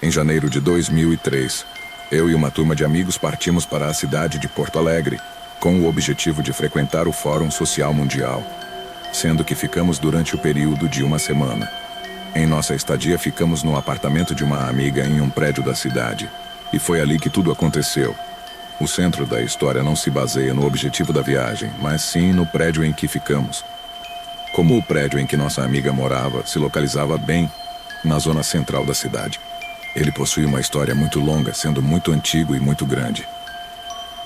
Em janeiro de 2003, eu e uma turma de amigos partimos para a cidade de Porto Alegre, com o objetivo de frequentar o Fórum Social Mundial, sendo que ficamos durante o período de uma semana. Em nossa estadia, ficamos no apartamento de uma amiga em um prédio da cidade, e foi ali que tudo aconteceu. O centro da história não se baseia no objetivo da viagem, mas sim no prédio em que ficamos. Como o prédio em que nossa amiga morava se localizava bem na zona central da cidade, ele possui uma história muito longa, sendo muito antigo e muito grande.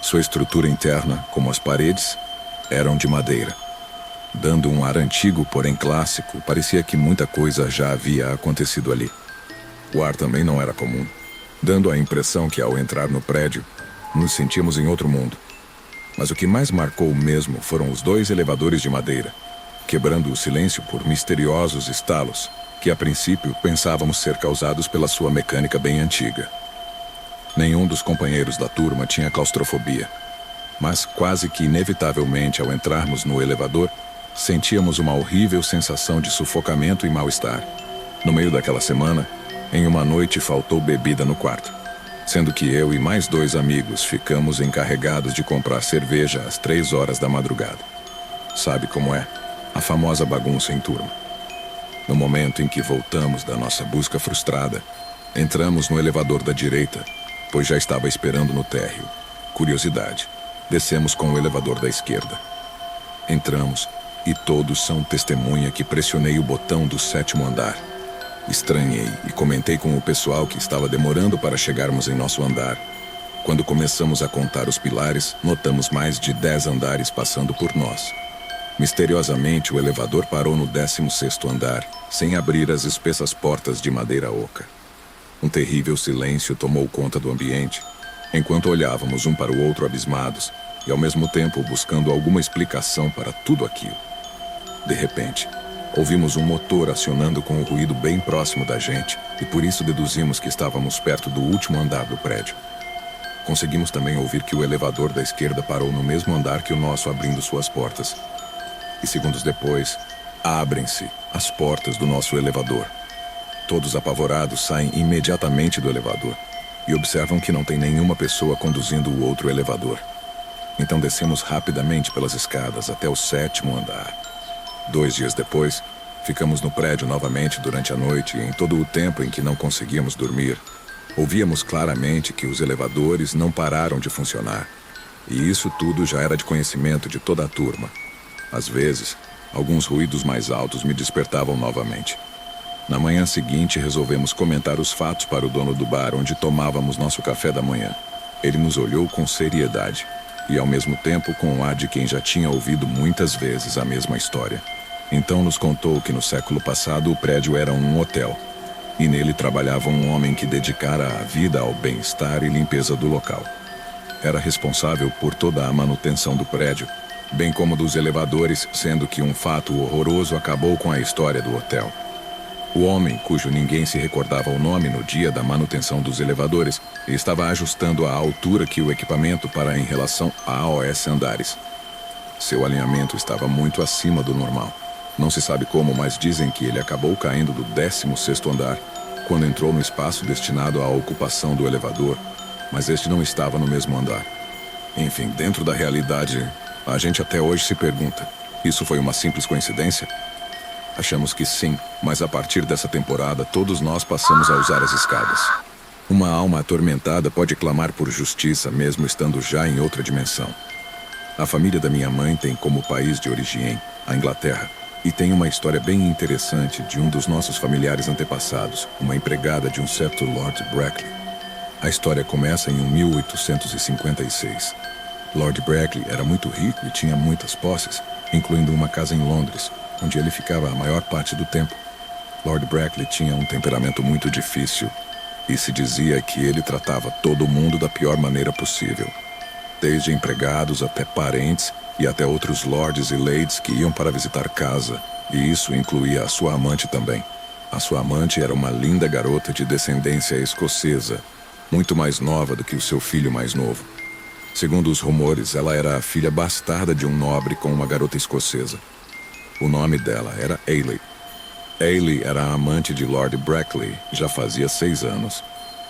Sua estrutura interna, como as paredes, eram de madeira. Dando um ar antigo, porém clássico, parecia que muita coisa já havia acontecido ali. O ar também não era comum, dando a impressão que ao entrar no prédio, nos sentíamos em outro mundo. Mas o que mais marcou mesmo foram os 2 elevadores de madeira, quebrando o silêncio por misteriosos estalos, que a princípio pensávamos ser causados pela sua mecânica bem antiga. Nenhum dos companheiros da turma tinha claustrofobia, mas quase que inevitavelmente ao entrarmos no elevador, sentíamos uma horrível sensação de sufocamento e mal-estar. No meio daquela semana, em uma noite faltou bebida no quarto, sendo que eu e mais 2 amigos ficamos encarregados de comprar cerveja às 3 horas da madrugada. Sabe como é? A famosa bagunça em turma. No momento em que voltamos da nossa busca frustrada, entramos no elevador da direita, pois já estava esperando no térreo. Curiosidade. Descemos com o elevador da esquerda. Entramos, e todos são testemunha que pressionei o botão do 7º andar. Estranhei e comentei com o pessoal que estava demorando para chegarmos em nosso andar. Quando começamos a contar os pilares, notamos mais de 10 andares passando por nós. Misteriosamente, o elevador parou no 16º andar, sem abrir as espessas portas de madeira oca. Um terrível silêncio tomou conta do ambiente, enquanto olhávamos um para o outro abismados e ao mesmo tempo buscando alguma explicação para tudo aquilo. De repente, ouvimos um motor acionando com um ruído bem próximo da gente e por isso deduzimos que estávamos perto do último andar do prédio. Conseguimos também ouvir que o elevador da esquerda parou no mesmo andar que o nosso, abrindo suas portas. E segundos depois, abrem-se as portas do nosso elevador. Todos apavorados saem imediatamente do elevador e observam que não tem nenhuma pessoa conduzindo o outro elevador. Então descemos rapidamente pelas escadas até o 7º andar. 2 dias depois, ficamos no prédio novamente durante a noite e em todo o tempo em que não conseguíamos dormir, ouvíamos claramente que os elevadores não pararam de funcionar. E isso tudo já era de conhecimento de toda a turma. Às vezes, alguns ruídos mais altos me despertavam novamente. Na manhã seguinte, resolvemos comentar os fatos para o dono do bar onde tomávamos nosso café da manhã. Ele nos olhou com seriedade e, ao mesmo tempo, com o ar de quem já tinha ouvido muitas vezes a mesma história. Então nos contou que no século passado o prédio era um hotel e nele trabalhava um homem que dedicara a vida ao bem-estar e limpeza do local. Era responsável por toda a manutenção do prédio, bem como dos elevadores, sendo que um fato horroroso acabou com a história do hotel. O homem, cujo ninguém se recordava o nome no dia da manutenção dos elevadores, estava ajustando a altura que o equipamento para em relação a AOS andares. Seu alinhamento estava muito acima do normal. Não se sabe como, mas dizem que ele acabou caindo do 16º andar, quando entrou no espaço destinado à ocupação do elevador, mas este não estava no mesmo andar. Enfim, dentro da realidade, a gente até hoje se pergunta, isso foi uma simples coincidência? Achamos que sim, mas a partir dessa temporada todos nós passamos a usar as escadas. Uma alma atormentada pode clamar por justiça mesmo estando já em outra dimensão. A família da minha mãe tem como país de origem a Inglaterra, e tem uma história bem interessante de um dos nossos familiares antepassados, uma empregada de um certo Lord Brackley. A história começa em 1856. Lord Brackley era muito rico e tinha muitas posses, incluindo uma casa em Londres, onde ele ficava a maior parte do tempo. Lord Brackley tinha um temperamento muito difícil e se dizia que ele tratava todo mundo da pior maneira possível, desde empregados até parentes e até outros lords e ladies que iam para visitar casa, e isso incluía a sua amante também. A sua amante era uma linda garota de descendência escocesa, muito mais nova do que o seu filho mais novo. Segundo os rumores, ela era a filha bastarda de um nobre com uma garota escocesa. O nome dela era Ailey. Ailey era a amante de Lord Brackley já fazia 6 anos.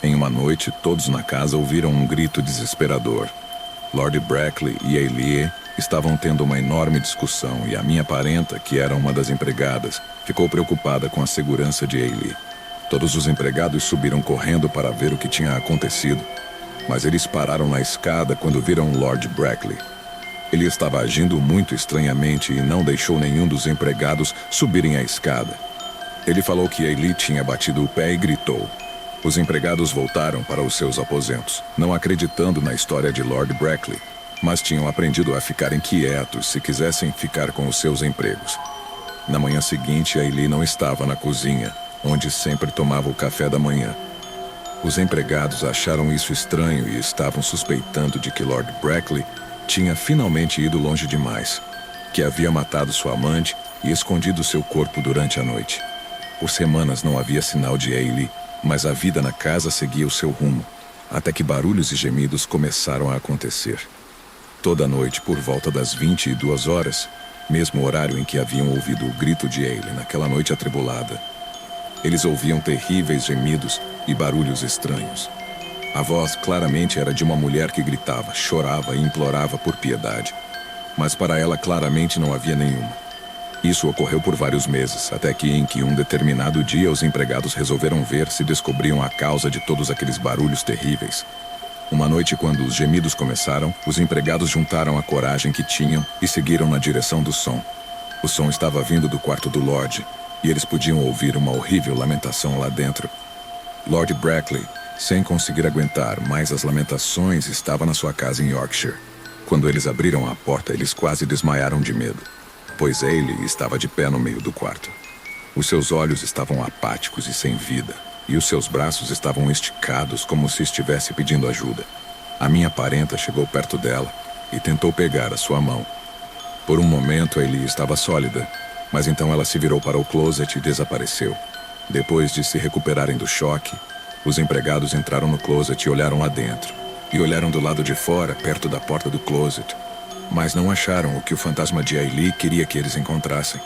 Em uma noite, todos na casa ouviram um grito desesperador. Lord Brackley e Eileen estavam tendo uma enorme discussão e a minha parenta, que era uma das empregadas, ficou preocupada com a segurança de Eileen. Todos os empregados subiram correndo para ver o que tinha acontecido, mas eles pararam na escada quando viram Lord Brackley. Ele estava agindo muito estranhamente e não deixou nenhum dos empregados subirem a escada. Ele falou que Eileen tinha batido o pé e gritou. Os empregados voltaram para os seus aposentos, não acreditando na história de Lord Brackley, mas tinham aprendido a ficarem quietos se quisessem ficar com os seus empregos. Na manhã seguinte, Eileen não estava na cozinha, onde sempre tomava o café da manhã. Os empregados acharam isso estranho e estavam suspeitando de que Lord Brackley tinha finalmente ido longe demais, que havia matado sua amante e escondido seu corpo durante a noite. Por semanas não havia sinal de Eileen, mas a vida na casa seguia o seu rumo, até que barulhos e gemidos começaram a acontecer. Toda noite, por volta das 22 horas, mesmo horário em que haviam ouvido o grito de Eileen naquela noite atribulada, eles ouviam terríveis gemidos e barulhos estranhos. A voz claramente era de uma mulher que gritava, chorava e implorava por piedade, mas para ela claramente não havia nenhuma. Isso ocorreu por vários meses, até que em um determinado dia os empregados resolveram ver se descobriam a causa de todos aqueles barulhos terríveis. Uma noite, quando os gemidos começaram, os empregados juntaram a coragem que tinham e seguiram na direção do som. O som estava vindo do quarto do Lorde, e eles podiam ouvir uma horrível lamentação lá dentro. Lord Brackley, sem conseguir aguentar mais as lamentações, estava na sua casa em Yorkshire. Quando eles abriram a porta, eles quase desmaiaram de medo, pois Eileen estava de pé no meio do quarto. Os seus olhos estavam apáticos e sem vida, e os seus braços estavam esticados como se estivesse pedindo ajuda. A minha parenta chegou perto dela e tentou pegar a sua mão. Por um momento, Eileen estava sólida, mas então ela se virou para o closet e desapareceu. Depois de se recuperarem do choque, os empregados entraram no closet e olharam lá dentro. E olharam do lado de fora, perto da porta do closet, mas não acharam o que o fantasma de Eileen queria que eles encontrassem.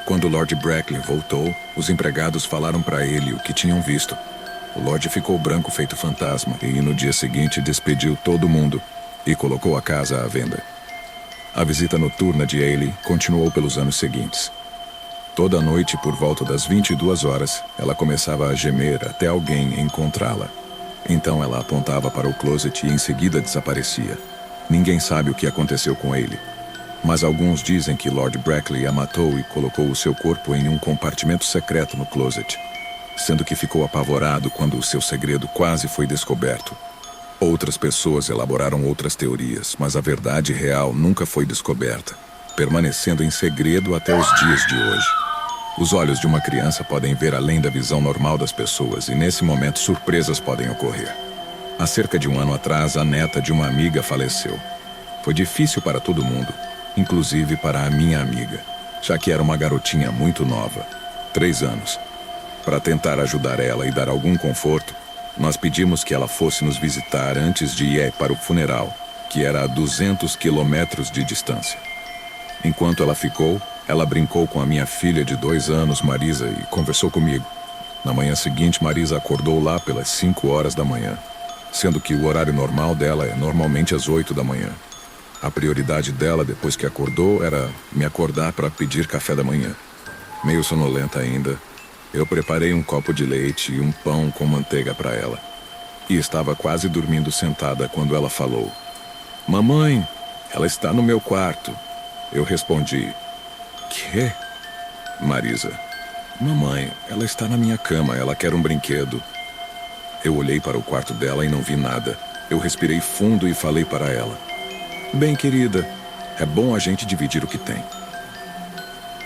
Quando Lord Brackley voltou, os empregados falaram para ele o que tinham visto. O Lorde ficou branco feito fantasma e no dia seguinte despediu todo mundo e colocou a casa à venda. A visita noturna de Eileen continuou pelos anos seguintes. Toda noite, por volta das 22 horas, ela começava a gemer até alguém encontrá-la. Então ela apontava para o closet e em seguida desaparecia. Ninguém sabe o que aconteceu com Eileen, mas alguns dizem que Lord Brackley a matou e colocou o seu corpo em um compartimento secreto no closet, sendo que ficou apavorado quando o seu segredo quase foi descoberto. Outras pessoas elaboraram outras teorias, mas a verdade real nunca foi descoberta, permanecendo em segredo até os dias de hoje. Os olhos de uma criança podem ver além da visão normal das pessoas e nesse momento surpresas podem ocorrer. Há cerca de um ano atrás, a neta de uma amiga faleceu. Foi difícil para todo mundo, inclusive para a minha amiga, já que era uma garotinha muito nova, 3 anos. Para tentar ajudar ela e dar algum conforto, nós pedimos que ela fosse nos visitar antes de ir para o funeral, que era a 200 quilômetros de distância. Enquanto ela ficou, ela brincou com a minha filha de 2 anos, Marisa, e conversou comigo. Na manhã seguinte, Marisa acordou lá pelas 5 horas da manhã, sendo que o horário normal dela é normalmente às 8 da manhã. A prioridade dela, depois que acordou, era me acordar para pedir café da manhã. Meio sonolenta ainda, eu preparei um copo de leite e um pão com manteiga para ela. E estava quase dormindo sentada quando ela falou: "Mamãe, ela está no meu quarto." Eu respondi: "Quê?" Marisa: "Mamãe, ela está na minha cama, ela quer um brinquedo." Eu olhei para o quarto dela e não vi nada. Eu respirei fundo e falei para ela: "Bem, querida, é bom a gente dividir o que tem."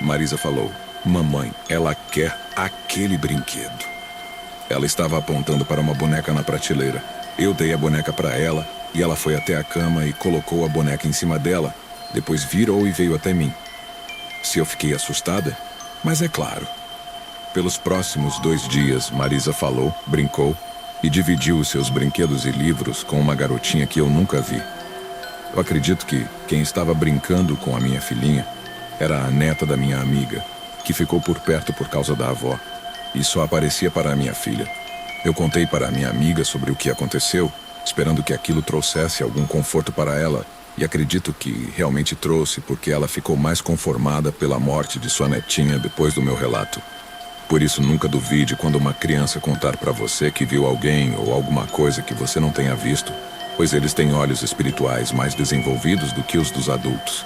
Marisa falou: "Mamãe, ela quer aquele brinquedo." Ela estava apontando para uma boneca na prateleira. Eu dei a boneca para ela e ela foi até a cama e colocou a boneca em cima dela. Depois virou e veio até mim. Se eu fiquei assustada? Mas é claro. Pelos próximos 2 dias, Marisa falou, brincou e dividiu os seus brinquedos e livros com uma garotinha que eu nunca vi. Eu acredito que quem estava brincando com a minha filhinha era a neta da minha amiga, que ficou por perto por causa da avó, e só aparecia para a minha filha. Eu contei para minha amiga sobre o que aconteceu, esperando que aquilo trouxesse algum conforto para ela, e acredito que realmente trouxe, porque ela ficou mais conformada pela morte de sua netinha depois do meu relato. Por isso, nunca duvide quando uma criança contar para você que viu alguém ou alguma coisa que você não tenha visto, pois eles têm olhos espirituais mais desenvolvidos do que os dos adultos.